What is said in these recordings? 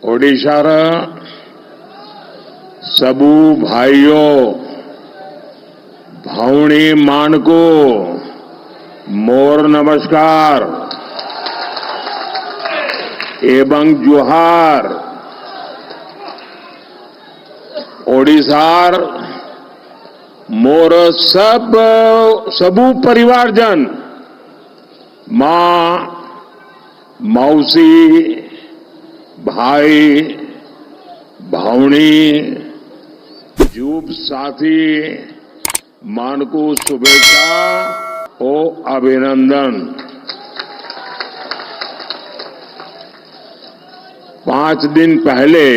ओडिशार सबू भाइयों भावनी मानको मोर नमस्कार एवं जुहार। ओडिशार मोर सबू परिवारजन मां मौसी भाई भावनी जूब साथी मानको शुभेच्छा ओ अभिनंदन। 5 दिन पहले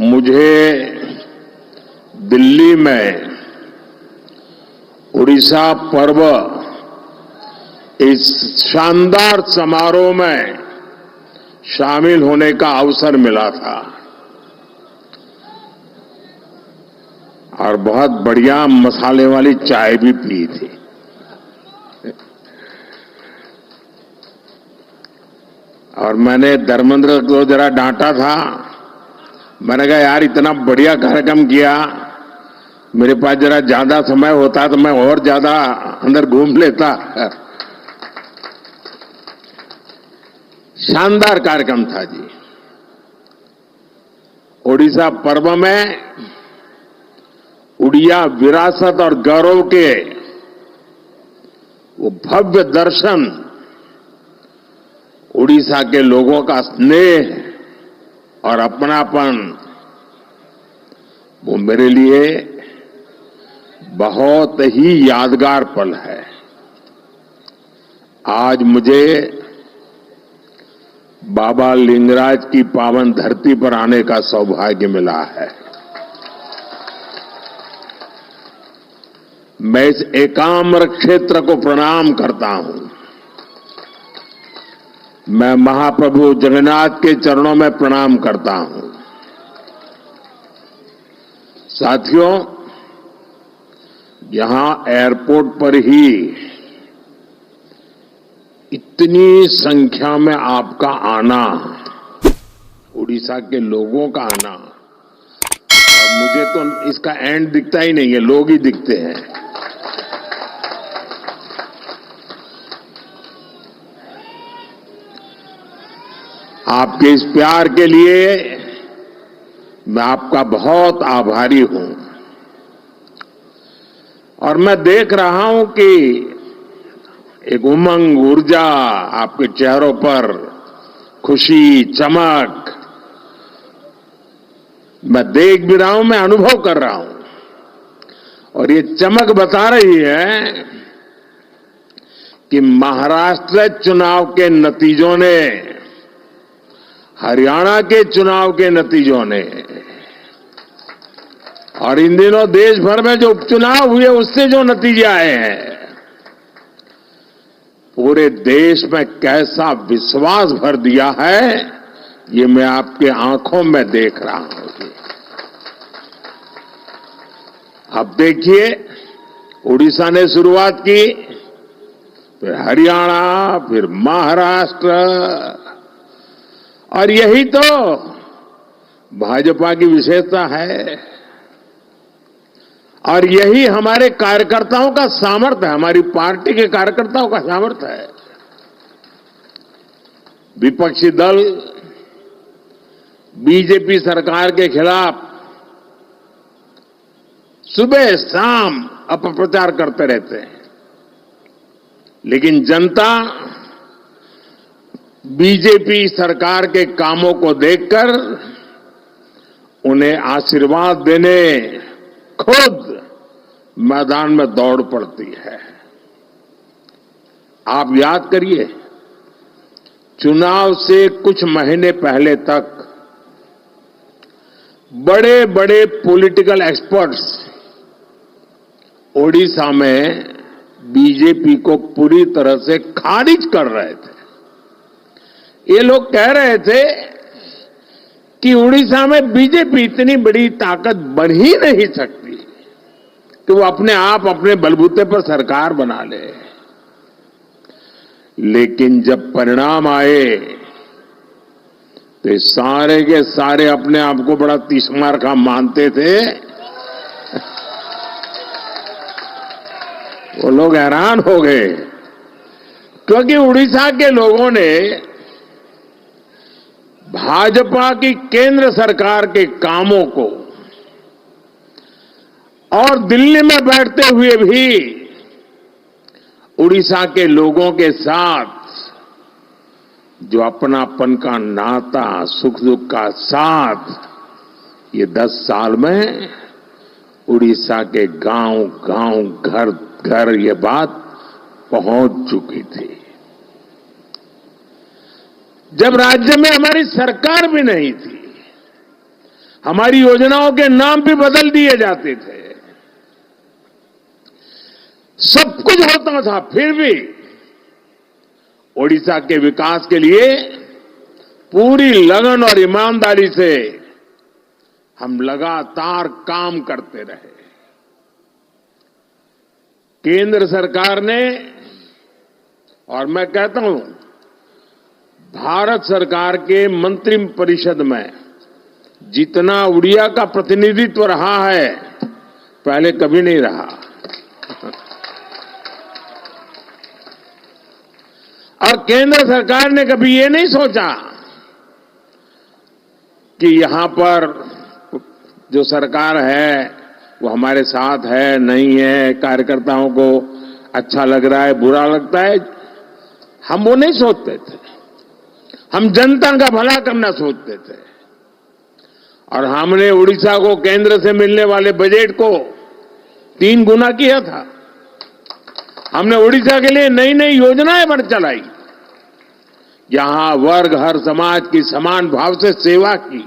मुझे दिल्ली में उड़ीसा पर्व इस शानदार समारोह में शामिल होने का अवसर मिला था और बहुत बढ़िया मसाले वाली चाय भी पी थी। और मैंने धर्मेंद्र को जरा डांटा था। मैंने कहा यार इतना बढ़िया कार्यक्रम किया, मेरे पास जरा ज्यादा समय होता तो मैं और ज्यादा अंदर घूम लेता। शानदार कार्यक्रम था जी। ओडिशा पर्व में उड़िया विरासत और गौरव के वो भव्य दर्शन, उड़ीसा के लोगों का स्नेह और अपनापन, वो मेरे लिए बहुत ही यादगार पल है। आज मुझे बाबा लिंगराज की पावन धरती पर आने का सौभाग्य मिला है। मैं इस एकाम्र क्षेत्र को प्रणाम करता हूं। मैं महाप्रभु जगन्नाथ के चरणों में प्रणाम करता हूं। साथियों, यहां एयरपोर्ट पर ही इतनी संख्या में आपका आना, उड़ीसा के लोगों का आना, और मुझे तो इसका एंड दिखता ही नहीं है, लोग ही दिखते हैं। आपके इस प्यार के लिए मैं आपका बहुत आभारी हूं। और मैं देख रहा हूं कि एक उमंग, ऊर्जा आपके चेहरों पर, खुशी, चमक मैं देख भी रहा हूं, मैं अनुभव कर रहा हूं। और ये चमक बता रही है कि महाराष्ट्र चुनाव के नतीजों ने, हरियाणा के चुनाव के नतीजों ने, और इन दिनों देश भर में जो उपचुनाव हुए उससे जो नतीजे आए हैं, पूरे देश में कैसा विश्वास भर दिया है, ये मैं आपके आंखों में देख रहा हूं। अब देखिए, उड़ीसा ने शुरुआत की, फिर हरियाणा, फिर महाराष्ट्र, और यही तो भाजपा की विशेषता है और यही हमारे कार्यकर्ताओं का सामर्थ्य है, हमारी पार्टी के कार्यकर्ताओं का सामर्थ्य है। विपक्षी दल बीजेपी सरकार के खिलाफ सुबह शाम अपप्रचार करते रहते हैं, लेकिन जनता बीजेपी सरकार के कामों को देखकर उन्हें आशीर्वाद देने खुद मैदान में दौड़ पड़ती है। आप याद करिए, चुनाव से कुछ महीने पहले तक बड़े बड़े पॉलिटिकल एक्सपर्ट्स ओडिशा में बीजेपी को पूरी तरह से खारिज कर रहे थे। ये लोग कह रहे थे कि उड़ीसा में बीजेपी इतनी बड़ी ताकत बन ही नहीं सकती कि वो अपने आप अपने बलबूते पर सरकार बना ले। लेकिन जब परिणाम आए तो ये सारे के सारे अपने आप को बड़ा तीसमार का मानते थे। वो लोग हैरान हो गए, क्योंकि उड़ीसा के लोगों ने भाजपा की केंद्र सरकार के कामों को और दिल्ली में बैठते हुए भी उड़ीसा के लोगों के साथ जो अपनापन का नाता, सुख दुख का साथ, ये 10 साल में उड़ीसा के गांव गांव, घर घर ये बात पहुंच चुकी थी। जब राज्य में हमारी सरकार भी नहीं थी, हमारी योजनाओं के नाम भी बदल दिए जाते थे, सब कुछ होता था, फिर भी ओडिशा के विकास के लिए पूरी लगन और ईमानदारी से हम लगातार काम करते रहे। केंद्र सरकार ने, और मैं कहता हूं भारत सरकार के मंत्रिपरिषद में जितना उड़िया का प्रतिनिधित्व रहा है, पहले कभी नहीं रहा। और केंद्र सरकार ने कभी ये नहीं सोचा कि यहां पर जो सरकार है वो हमारे साथ है, नहीं है, कार्यकर्ताओं को अच्छा लग रहा है, बुरा लगता है, हम वो नहीं सोचते थे। हम जनता का भला करना सोचते थे। और हमने उड़ीसा को केंद्र से मिलने वाले बजट को 3 गुना किया था। हमने उड़ीसा के लिए नई नई योजनाएं बन चलाई, यहां वर्ग हर समाज की समान भाव से सेवा की।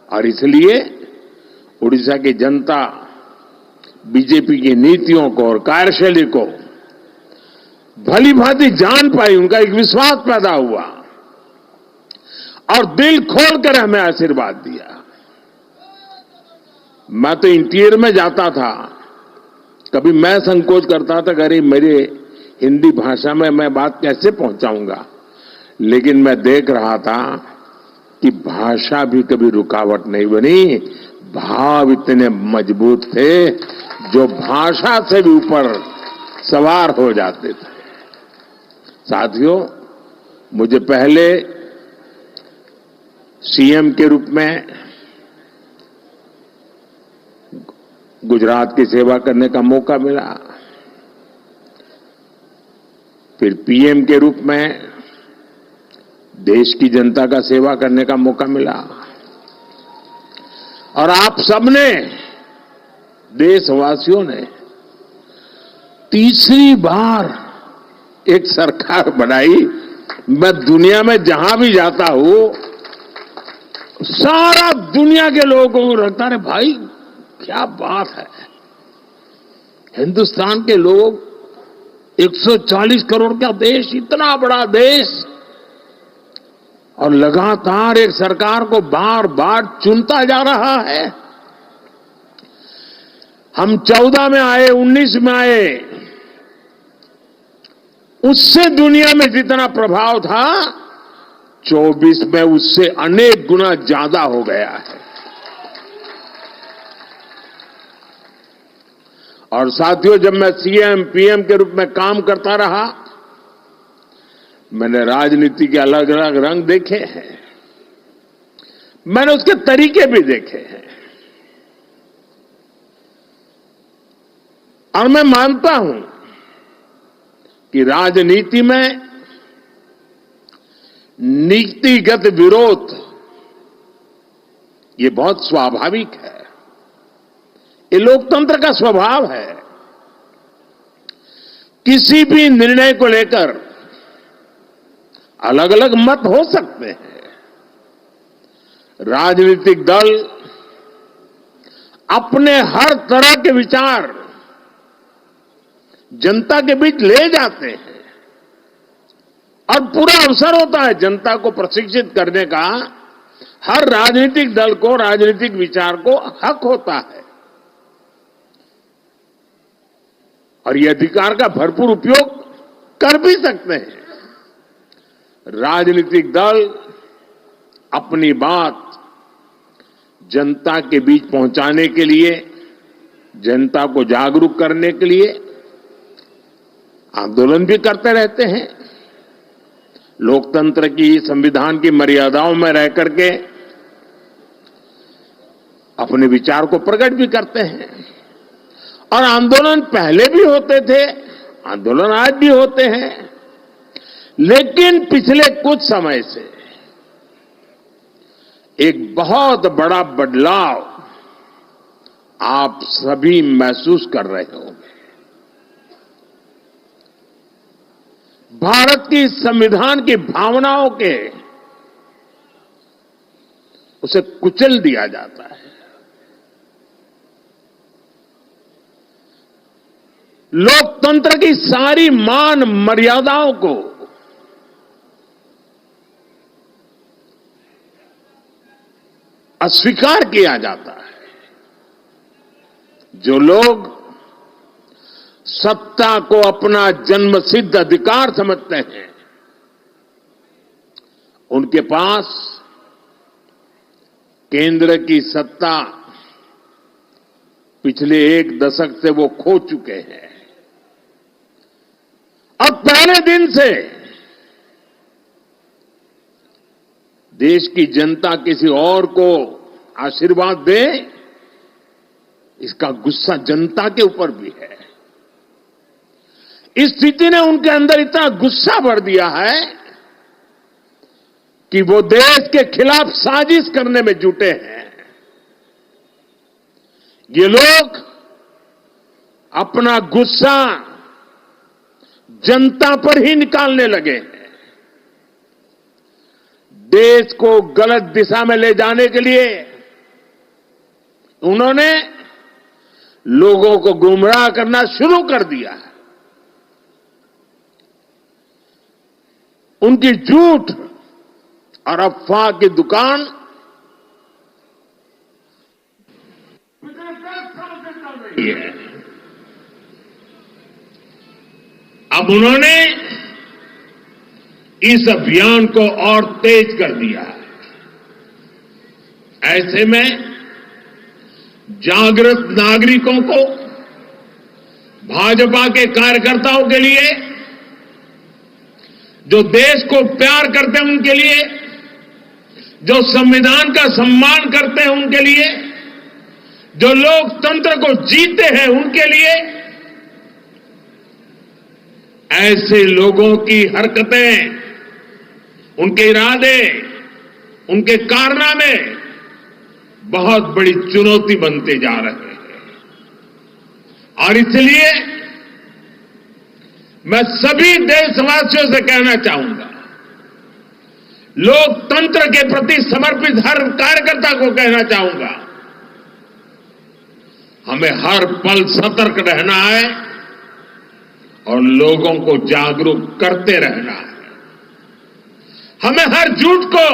और इसलिए उड़ीसा की जनता बीजेपी की नीतियों को और कार्यशैली को भली भांति जान पाई, उनका एक विश्वास पैदा हुआ और दिल खोलकर हमें आशीर्वाद दिया। मैं तो इंटीरियर में जाता था, कभी मैं संकोच करता था, अरे मेरे हिंदी भाषा में मैं बात कैसे पहुंचाऊंगा, लेकिन मैं देख रहा था कि भाषा भी कभी रुकावट नहीं बनी, भाव इतने मजबूत थे जो भाषा से भी ऊपर सवार हो जाते थे। साथियों, मुझे पहले सीएम के रूप में गुजरात की सेवा करने का मौका मिला, फिर पीएम के रूप में देश की जनता का सेवा करने का मौका मिला, और आप सबने, देशवासियों ने तीसरी बार एक सरकार बनाई। मैं दुनिया में जहां भी जाता हूं, सारा दुनिया के लोगों को लगता है भाई क्या बात है, हिंदुस्तान के लोग 140 करोड़ का देश, इतना बड़ा देश, और लगातार एक सरकार को बार बार चुनता जा रहा है। हम 14 में आए, 19 में आए, उससे दुनिया में जितना प्रभाव था 24 में उससे अनेक गुना ज्यादा हो गया है। और साथियों, जब मैं सीएम पीएम के रूप में काम करता रहा, मैंने राजनीति के अलग अलग रंग देखे हैं, मैंने उसके तरीके भी देखे हैं, और मैं मानता हूं कि राजनीति में नीतिगत विरोध ये बहुत स्वाभाविक है, ये लोकतंत्र का स्वभाव है। किसी भी निर्णय को लेकर अलग अलग मत हो सकते हैं। राजनीतिक दल अपने हर तरह के विचार जनता के बीच ले जाते हैं, और पूरा अवसर होता है जनता को प्रशिक्षित करने का। हर राजनीतिक दल को राजनीतिक विचार को हक होता है, और ये अधिकार का भरपूर उपयोग कर भी सकते हैं। राजनीतिक दल अपनी बात जनता के बीच पहुंचाने के लिए, जनता को जागरूक करने के लिए आंदोलन भी करते रहते हैं। लोकतंत्र की, संविधान की मर्यादाओं में रह करके अपने विचार को प्रकट भी करते हैं। और आंदोलन पहले भी होते थे, आंदोलन आज भी होते हैं, लेकिन पिछले कुछ समय से एक बहुत बड़ा बदलाव आप सभी महसूस कर रहे होंगे। भारत की संविधान की भावनाओं के उसे कुचल दिया जाता है। लोकतंत्र की सारी मान मर्यादाओं को अस्वीकार किया जाता है। जो लोग सत्ता को अपना जन्मसिद्ध अधिकार समझते हैं, उनके पास केंद्र की सत्ता पिछले एक दशक से वो खो चुके हैं। अब पहले दिन से देश की जनता किसी और को आशीर्वाद दे, इसका गुस्सा जनता के ऊपर भी है। इस स्थिति ने उनके अंदर इतना गुस्सा भर दिया है कि वो देश के खिलाफ साजिश करने में जुटे हैं। ये लोग अपना गुस्सा जनता पर ही निकालने लगे हैं। देश को गलत दिशा में ले जाने के लिए उन्होंने लोगों को गुमराह करना शुरू कर दिया है। उनकी झूठ और अफवाह की दुकान है। अब उन्होंने इस अभियान को और तेज कर दिया है। ऐसे में जागृत नागरिकों को, भाजपा के कार्यकर्ताओं के लिए, जो देश को प्यार करते हैं उनके लिए, जो संविधान का सम्मान करते हैं उनके लिए, जो लोकतंत्र को जीते हैं उनके लिए, ऐसे लोगों की हरकतें, उनके इरादे, उनके कारनामे बहुत बड़ी चुनौती बनते जा रहे हैं। और इसलिए मैं सभी देशवासियों से कहना चाहूंगा, लोकतंत्र के प्रति समर्पित हर कार्यकर्ता को कहना चाहूंगा, हमें हर पल सतर्क रहना है और लोगों को जागरूक करते रहना है। हमें हर झूठ को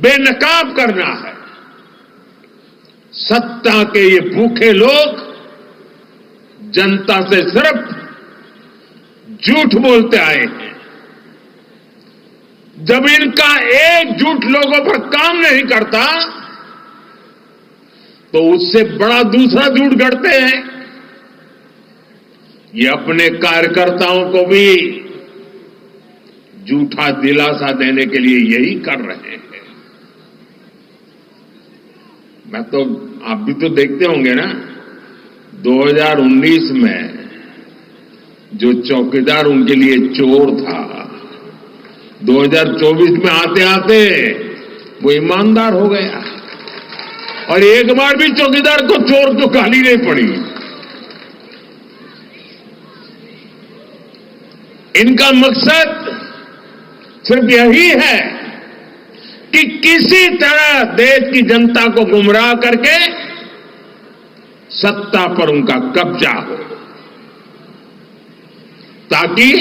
बेनकाब करना है। सत्ता के ये भूखे लोग जनता से सिर्फ झूठ बोलते आए हैं। जब इनका एक झूठ लोगों पर काम नहीं करता तो उससे बड़ा दूसरा झूठ गढ़ते हैं। ये अपने कार्यकर्ताओं को भी झूठा दिलासा देने के लिए यही कर रहे हैं। मैं तो, आप भी तो देखते होंगे ना, 2019 में जो चौकीदार उनके लिए चोर था, 2024 में आते आते वो ईमानदार हो गया और एक बार भी चौकीदार को चोर तो गाली नहीं पड़ी। इनका मकसद सिर्फ यही है कि किसी तरह देश की जनता को गुमराह करके सत्ता पर उनका कब्जा हो, ताकि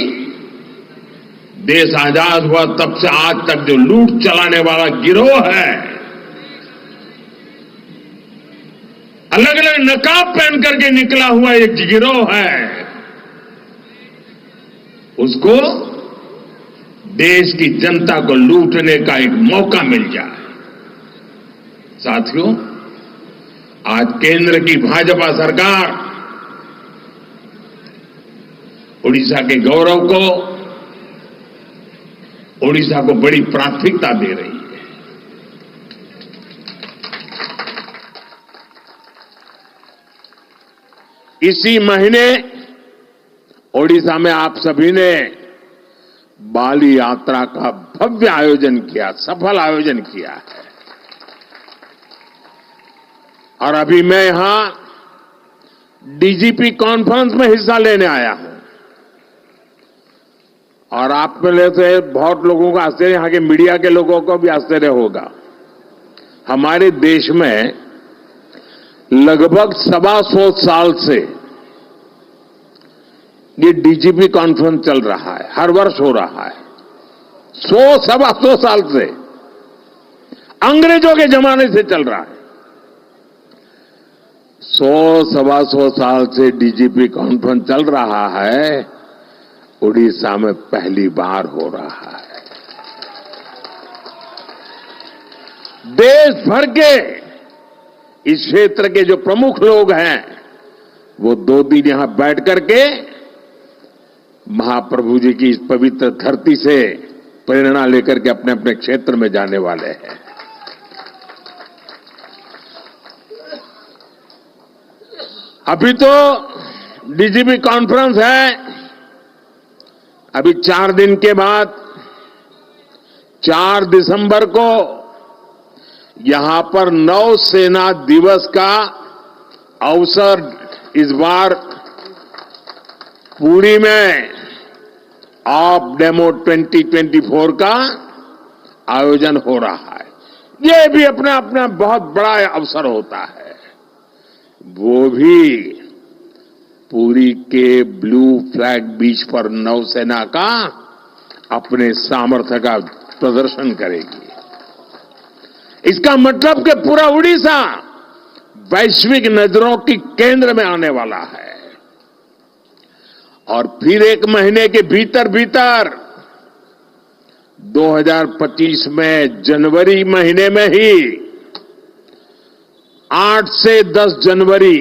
देश आजाद हुआ तब से आज तक जो लूट चलाने वाला गिरोह है, अलग अलग नकाब पहन करके निकला हुआ एक गिरोह है, उसको देश की जनता को लूटने का एक मौका मिल जाए। साथियों, आज केंद्र की भाजपा सरकार उड़ीसा के गौरव को, उड़ीसा को बड़ी प्राथमिकता दे रही है। इसी महीने ओडिशा में आप सभी ने बाली यात्रा का भव्य आयोजन किया, सफल आयोजन किया है। और अभी मैं यहां डीजीपी कॉन्फ्रेंस में हिस्सा लेने आया हूं। और आप में से बहुत लोगों का आश्चर्य, यहां के मीडिया के लोगों को भी आश्चर्य होगा। हमारे देश में लगभग 125 साल से ये डीजीपी कॉन्फ्रेंस चल रहा है, हर वर्ष हो रहा है। 125 साल से, अंग्रेजों के जमाने से चल रहा है। 125 साल से डीजीपी कॉन्फ्रेंस चल रहा है, उड़ीसा में पहली बार हो रहा है। देश भर के इस क्षेत्र के जो प्रमुख लोग हैं, वो 2 दिन यहां बैठ करके महाप्रभु जी की इस पवित्र धरती से प्रेरणा लेकर के अपने अपने क्षेत्र में जाने वाले हैं। अभी तो डीजीपी कॉन्फ्रेंस है, अभी 4 दिन के बाद 4 दिसंबर को यहां पर नौसेना दिवस का अवसर इस बार पुरी में ऑफ डेमो 2024 का आयोजन हो रहा है। यह भी अपना अपना बहुत बड़ा अवसर होता है। वो भी पुरी के ब्लू फ्लैग बीच पर नौसेना का अपने सामर्थ्य का प्रदर्शन करेगी। इसका मतलब कि पूरा उड़ीसा वैश्विक नजरों की केंद्र में आने वाला है। और फिर 1 महीने के भीतर भीतर 2025 में जनवरी महीने में ही 8 से 10 जनवरी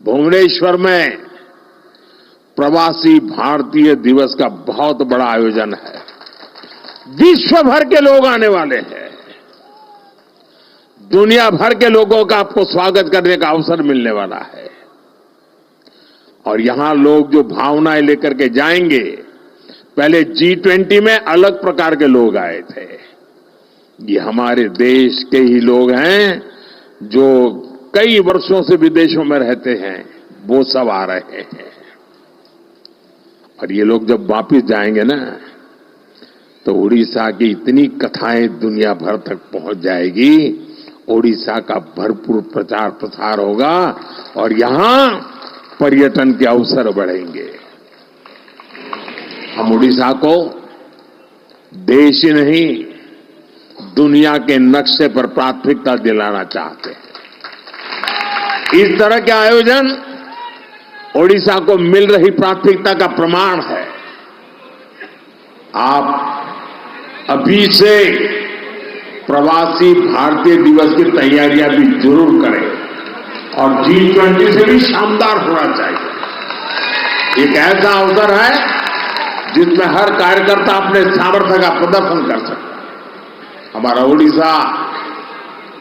भुवनेश्वर में प्रवासी भारतीय दिवस का बहुत बड़ा आयोजन है। विश्व भर के लोग आने वाले हैं। दुनिया भर के लोगों का आपको स्वागत करने का अवसर मिलने वाला है। और यहां लोग जो भावनाएं लेकर के जाएंगे, पहले G20 में अलग प्रकार के लोग आए थे। ये हमारे देश के ही लोग हैं जो कई वर्षों से विदेशों में रहते हैं, वो सब आ रहे हैं। और ये लोग जब वापस जाएंगे ना, तो उड़ीसा की इतनी कथाएं दुनिया भर तक पहुंच जाएगी। उड़ीसा का भरपूर प्रचार प्रसार होगा और यहां पर्यटन के अवसर बढ़ेंगे। हम उड़ीसा को देश ही नहीं, दुनिया के नक्शे पर प्राथमिकता दिलाना चाहते हैं। इस तरह के आयोजन उड़ीसा को मिल रही प्राथमिकता का प्रमाण है। आप अभी से प्रवासी भारतीय दिवस की तैयारियां भी जरूर करें और G20 से भी शानदार होना चाहिए। एक ऐसा अवसर है जिसमें हर कार्यकर्ता अपने सामर्थ्य का प्रदर्शन कर सकता है। हमारा उड़ीसा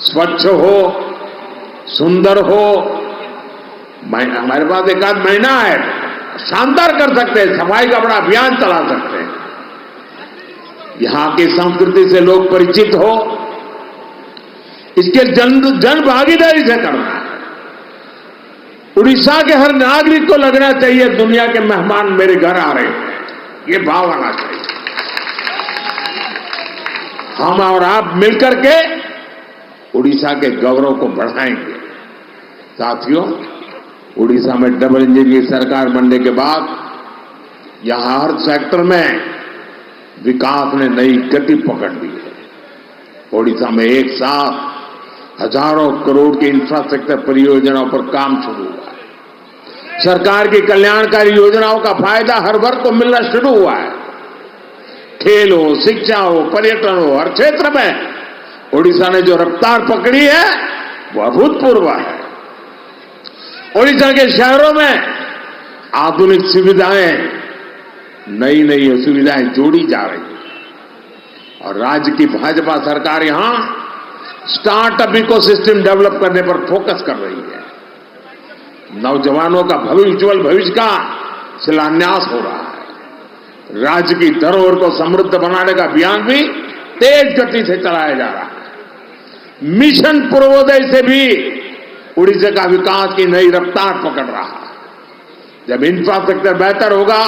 स्वच्छ हो, सुंदर हो। हमारे पास 1 आध महीना है, शानदार कर सकते हैं, सफाई का बड़ा अभियान चला सकते हैं। यहां की संस्कृति से लोग परिचित हो, इसके जन भागीदारी से करना है। उड़ीसा के हर नागरिक को लगना चाहिए दुनिया के मेहमान मेरे घर आ रहे हैं, ये भाव आना चाहिए। हम और आप मिलकर के उड़ीसा के गौरव को बढ़ाएंगे। साथियों, उड़ीसा में डबल इंजन की सरकार बनने के बाद यहां हर सेक्टर में विकास ने नई गति पकड़ ली है। उड़ीसा में एक साथ हजारों करोड़ की इंफ्रास्ट्रक्चर परियोजनाओं पर काम शुरू हुआ है। सरकार की कल्याणकारी योजनाओं का फायदा हर वर्ग को मिलना शुरू हुआ है। खेल हो, शिक्षा हो, पर्यटन हो, हर क्षेत्र में ओडिशा ने जो रफ्तार पकड़ी है वो अभूतपूर्व है। ओडिशा के शहरों में आधुनिक सुविधाएं, नई नई सुविधाएं जोड़ी जा रही है और राज्य की भाजपा सरकार यहां स्टार्टअप इकोसिस्टम डेवलप करने पर फोकस कर रही है। नौजवानों का उज्जवल भविष्य का शिलान्यास हो रहा है। राज्य की धरोहर को समृद्ध बनाने का अभियान भी तेज गति से चलाया जा रहा है। मिशन पूर्वोदय से भी उड़ीसा का विकास की नई रफ्तार पकड़ रहा है। जब इंफ्रास्ट्रक्चर बेहतर होगा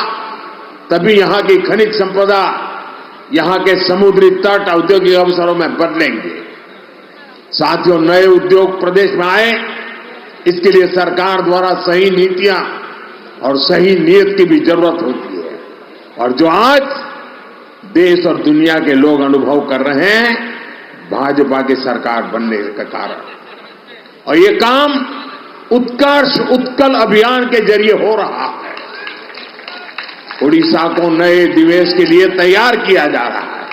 तभी यहां की खनिज संपदा, यहां के समुद्री तट औद्योगिक अवसरों में बदलेंगे। साथियों, नए उद्योग प्रदेश में आए, इसके लिए सरकार द्वारा सही नीतियां और सही नीयत की भी जरूरत होती है और जो आज देश और दुनिया के लोग अनुभव कर रहे हैं भाजपा की सरकार बनने के कारण। और ये काम उत्कर्ष उत्कल अभियान के जरिए हो रहा है। उड़ीसा को नए निवेश के लिए तैयार किया जा रहा है।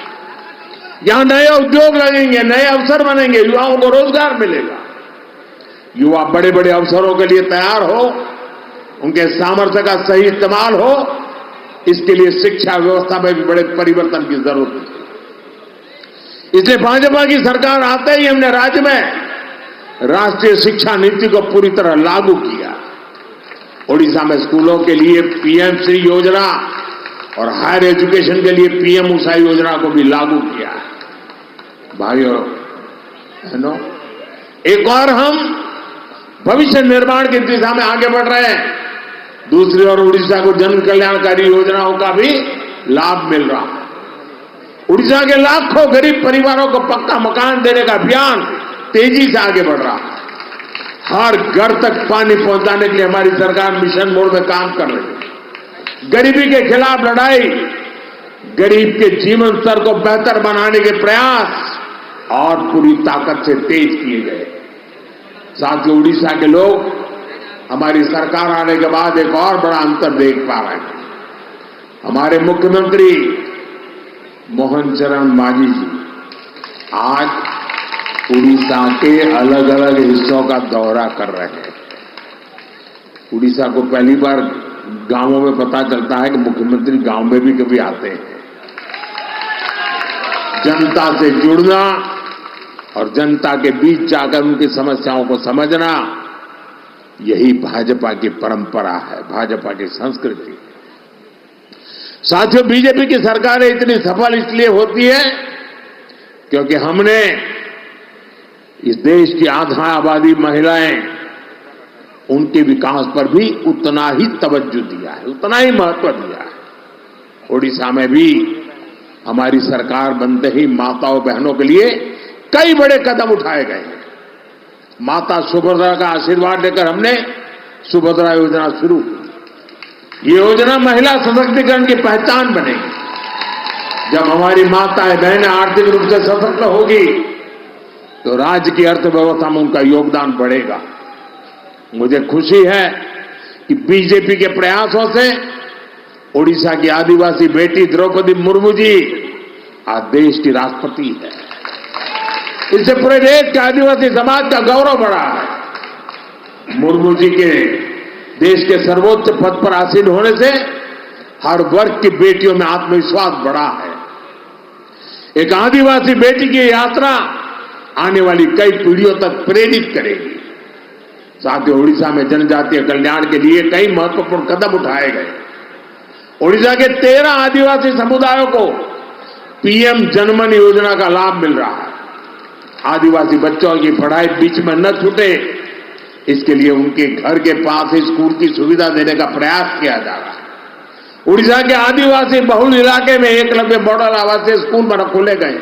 यहां नए उद्योग लगेंगे, नए अवसर बनेंगे, युवाओं को रोजगार मिलेगा। युवा बड़े बड़े अवसरों के लिए तैयार हो, उनके सामर्थ्य का सही इस्तेमाल हो, इसके लिए शिक्षा व्यवस्था में भी बड़े परिवर्तन की जरूरत है। इसलिए भाजपा की सरकार आते ही हमने राज्य में राष्ट्रीय शिक्षा नीति को पूरी तरह लागू किया। ओडिशा में स्कूलों के लिए पीएमश्री योजना और हायर एजुकेशन के लिए पीएम उषा योजना को भी लागू किया है। भाइयों बहनों, एक और हम भविष्य निर्माण की दिशा में आगे बढ़ रहे हैं। दूसरी ओर उड़ीसा को जन कल्याणकारी योजनाओं का भी लाभ मिल रहा है। उड़ीसा के लाखों गरीब परिवारों को पक्का मकान देने का अभियान तेजी से आगे बढ़ रहा है। हर घर तक पानी पहुंचाने के लिए हमारी सरकार मिशन मोड में काम कर रही है। गरीबी के खिलाफ लड़ाई, गरीब के जीवन स्तर को बेहतर बनाने के प्रयास और पूरी ताकत से तेज किए गए। साथियों, उड़ीसा के लोग हमारी सरकार आने के बाद एक और बड़ा अंतर देख पा रहे हैं। हमारे मुख्यमंत्री मोहन चरण मांझी जी आज उड़ीसा के अलग अलग हिस्सों का दौरा कर रहे हैं। उड़ीसा को पहली बार गांवों में पता चलता है कि मुख्यमंत्री गांव में भी कभी आते हैं। जनता से जुड़ना और जनता के बीच जाकर उनकी समस्याओं को समझना, यही भाजपा की परंपरा है, भाजपा की संस्कृति। साथियों, बीजेपी की सरकारें इतनी सफल इसलिए होती है क्योंकि हमने इस देश की आधा आबादी महिलाएं, उनके विकास पर भी उतना ही तवज्जो दिया है, उतना ही महत्व दिया है। ओडिशा में भी हमारी सरकार बनते ही माताओं बहनों के लिए कई बड़े कदम उठाए गए। माता सुभद्रा का आशीर्वाद लेकर हमने सुभद्रा योजना शुरू की। ये योजना महिला सशक्तिकरण की पहचान बनेगी। जब हमारी माताएं बहनें आर्थिक रूप से सशक्त होगी तो राज्य की अर्थव्यवस्था में उनका योगदान बढ़ेगा। मुझे खुशी है कि बीजेपी के प्रयासों से ओडिशा की आदिवासी बेटी द्रौपदी मुर्मू जी आज देश की राष्ट्रपति है। इससे पूरे देश के आदिवासी समाज का गौरव बढ़ा है। मुर्मू जी के देश के सर्वोच्च पद पर आसीन होने से हर वर्ग की बेटियों में आत्मविश्वास बढ़ा है। एक आदिवासी बेटी की यात्रा आने वाली कई पीढ़ियों तक प्रेरित करेगी। साथियों, उड़ीसा में जनजातीय कल्याण के लिए कई महत्वपूर्ण कदम उठाए गए। ओडिशा के 13 आदिवासी समुदायों को पीएम जनमन योजना का लाभ मिल रहा है। आदिवासी बच्चों की पढ़ाई बीच में न छूटे, इसके लिए उनके घर के पास ही स्कूल की सुविधा देने का प्रयास किया जा रहा है। उड़ीसा के आदिवासी बहुल इलाके में एकलव्य मॉडल आवासीय स्कूल खोले गए।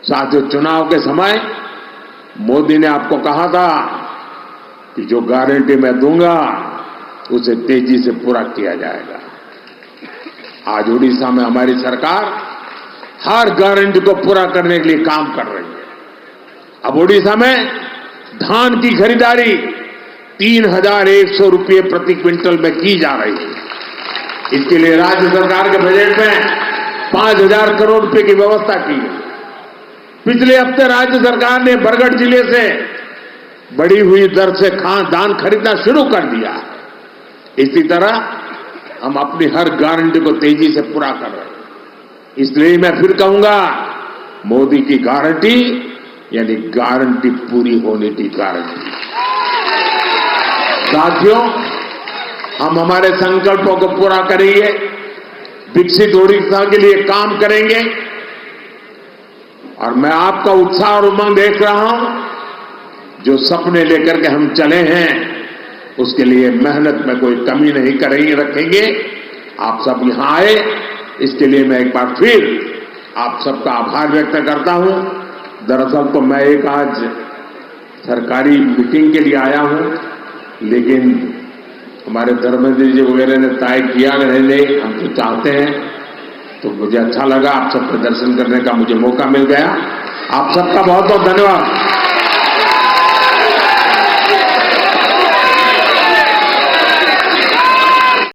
साथियों, चुनाव के समय मोदी ने आपको कहा था कि जो गारंटी मैं दूंगा उसे तेजी से पूरा किया जाएगा। आज उड़ीसा में हमारी सरकार हर गारंटी को पूरा करने के लिए काम कर रही है। अब उड़ीसा में धान की खरीदारी 3,100 रुपये प्रति क्विंटल में की जा रही है। इसके लिए राज्य सरकार के बजट में 5,000 करोड़ रुपए की व्यवस्था की है। पिछले हफ्ते राज्य सरकार ने बरगढ़ जिले से बढ़ी हुई दर से धान खरीदना शुरू कर दिया है। इसी तरह हम अपनी हर गारंटी को तेजी से पूरा कर रहे हैं। इसलिए मैं फिर कहूंगा, मोदी की गारंटी यानी गारंटी पूरी होने की गारंटी। साथियों, हम हमारे संकल्पों को पूरा करेंगे, विकसित ओडिशा के लिए काम करेंगे और मैं आपका उत्साह और उमंग देख रहा हूं। जो सपने लेकर के हम चले हैं उसके लिए मेहनत में कोई कमी नहीं करेंगे, रखेंगे। आप सब यहां आए, इसके लिए मैं एक बार फिर आप सबका आभार व्यक्त करता हूं। दरअसल तो मैं एक आज सरकारी मीटिंग के लिए आया हूं, लेकिन हमारे धर्मेंद्र जी वगैरह ने तय किया नहीं, हम तो चाहते हैं, तो मुझे अच्छा लगा। आप सबके दर्शन करने का मुझे मौका मिल गया। आप सबका बहुत बहुत धन्यवाद।